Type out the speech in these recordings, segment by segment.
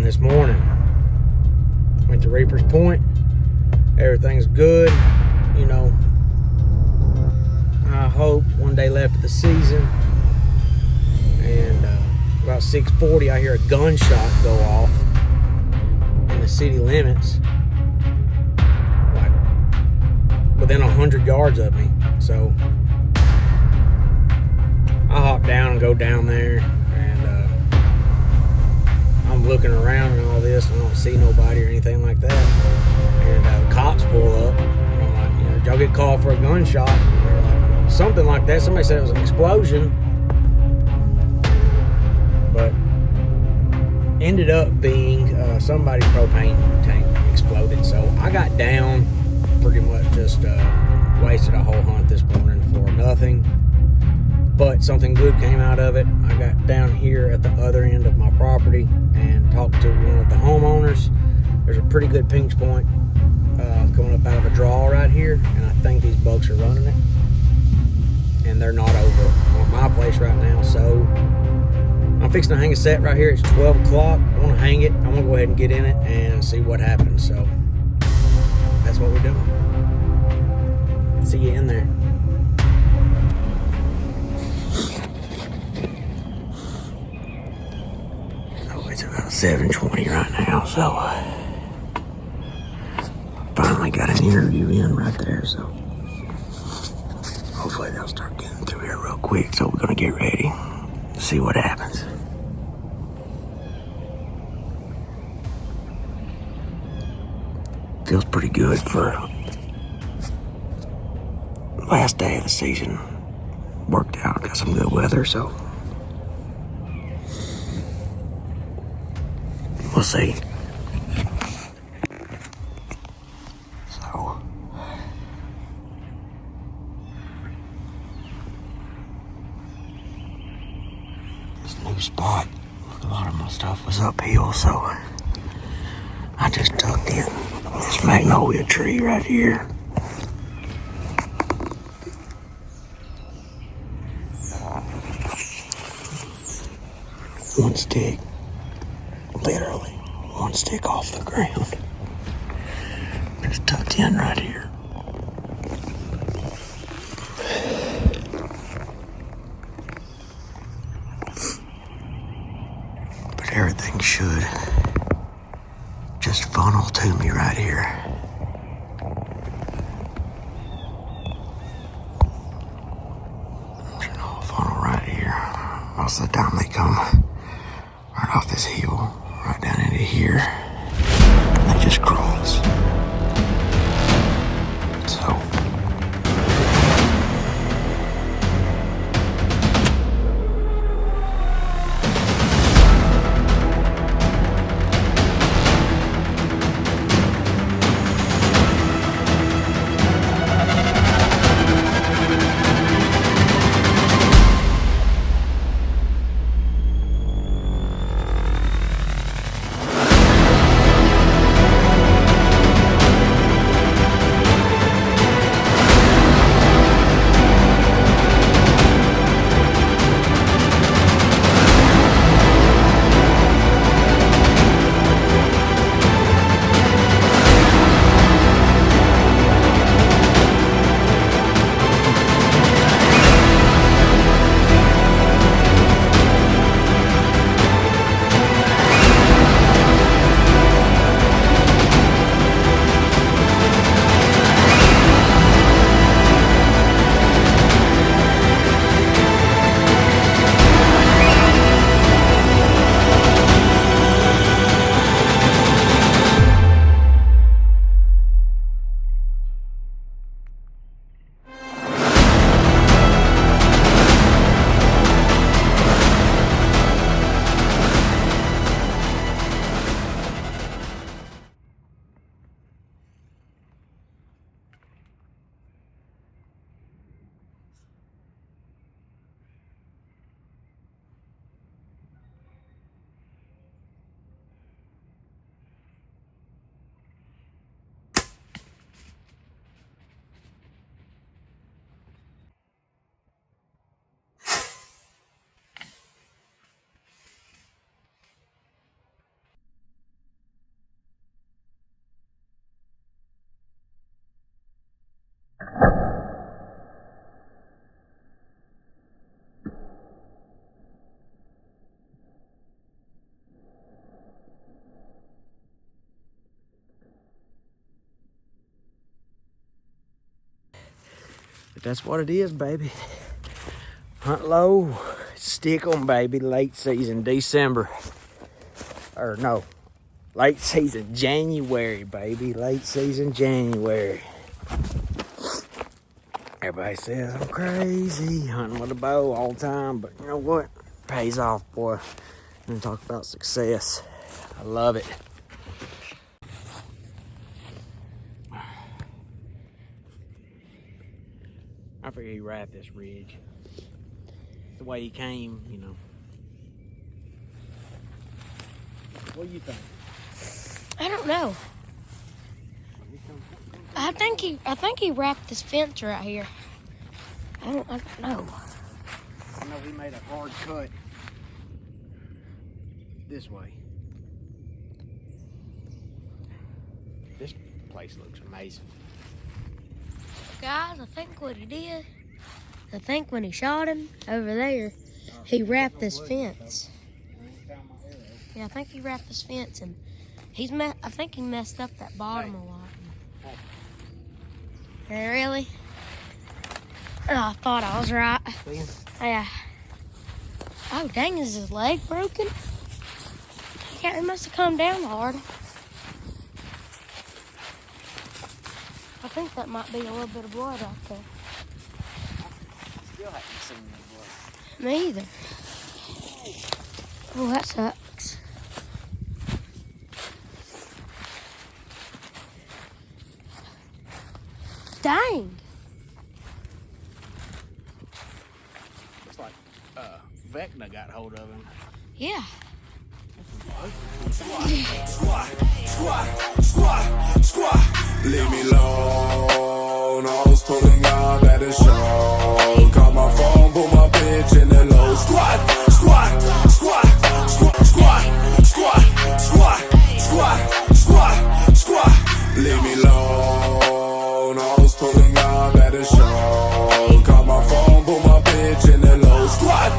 this morning. Went to Reaper's Point. Everything's good. You know, I hope one day left of the season. And about 6:40, I hear a gunshot go off in the city limits, like within 100 yards of me. So I hop down and go down there, and I'm looking around and all this, and I don't see nobody or anything like that. And the cops pull up, and I'm like, you know, did y'all get called for a gunshot? And they're like, something like that. Somebody said it was an explosion, but ended up being somebody's propane tank exploded. So I got down, pretty much just wasted a whole hunt this morning for nothing. But something good came out of it. I got down here at the other end of my property and talked to one of the homeowners. There's a pretty good pinch point coming up out of a draw right here, and I think these bucks are running it. And they're not over on my place right now, so I'm fixing to hang a set right here. It's 12 o'clock. I want to hang it. I'm going to go ahead and get in it and see what happens. So that's what we're doing. See you in there. It's about 7:20 right now, so finally got an interview in right there, so hopefully they'll start getting through here real quick. So we're gonna get ready to see what happens. Feels pretty good for last day of the season. Worked out, got some good weather, so we'll see. So, this new spot, a lot of my stuff was uphill, so I just tucked in this magnolia tree right here. One stick. Literally one stick off the ground. Just tucked in right here. But everything should just funnel to me right here. Funnel right here. Most of the time they come right off this hill, right down into here, and they just cross. So, But that's what it is, baby. Hunt low, stick 'em, baby. Late season, December. Or no, late season, January, baby. Late season, January. Everybody says I'm crazy, hunting with a bow all the time, but you know what? Pays off, boy. And talk about success. I love it. I figured he ride this ridge. The way he came, you know. What do you think? I don't know. I think he wrapped this fence right here. I don't know. I know he made a hard cut this way. This place looks amazing. Guys, I think what he did, I think when he shot him over there, he wrapped this fence. Yeah, I think he wrapped this fence, and I think he messed up that bottom a lot. Yeah, really? Oh, I thought I was right. Yeah. Oh, dang, is his leg broken? He must have come down hard. I think that might be a little bit of blood out there. Still haven't seen that blood. Me either. Oh, that sucks. Dang. Looks like Vecna got hold of him. Yeah. Squat. Leave me alone. I was pulling out at a show. Call my phone, put my bitch in the low. Squat. Leave me alone. I was pulling out at a show. Call my phone, put my bitch in the low. Squat.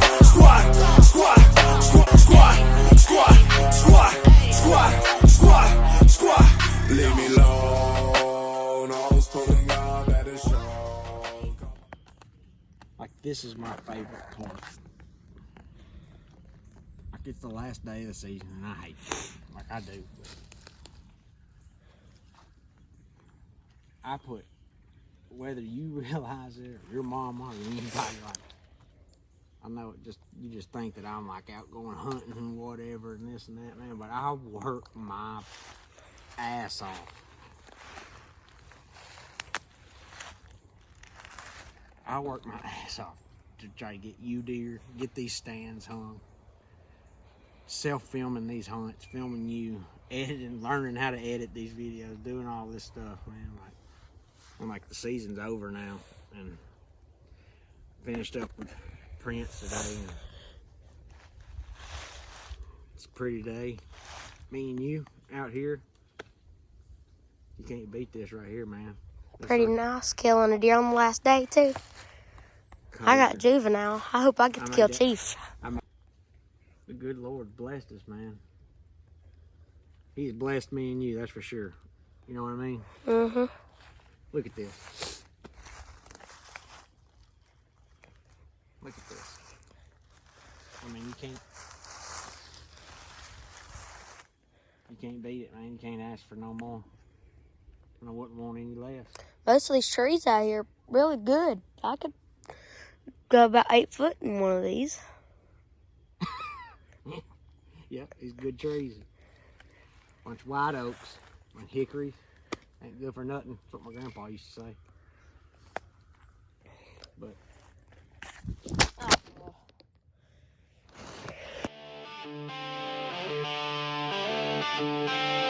Leave me alone. I was pulling out at a show. Like, this is my favorite part. Like, it's the last day of the season, and I hate it. Like, I do. I put, whether you realize it or your mama or anybody, like, I know you just think that I'm like out going hunting and whatever and this and that, man, but I work my ass off. I work my ass off to try to get you deer, get these stands hung, self-filming these hunts, filming you, editing, learning how to edit these videos, doing all this stuff, man. Like the season's over now, and finished up with Prince today. And it's a pretty day. Me and you out here. You can't beat this right here, man. Pretty nice, killing a deer on the last day, too. I got juvenile. I hope I get to kill Chief. The good Lord blessed us, man. He's blessed me and you, that's for sure. You know what I mean? Mm-hmm. Look at this. Look at this. I mean, you can't beat it, man. You can't ask for no more. And I wouldn't want any less. Most of these trees out here really good. I could go about 8 foot in one of these. Yep, these good trees. Bunch of white oaks and hickories. Ain't good for nothing. That's what my grandpa used to say. But Oh.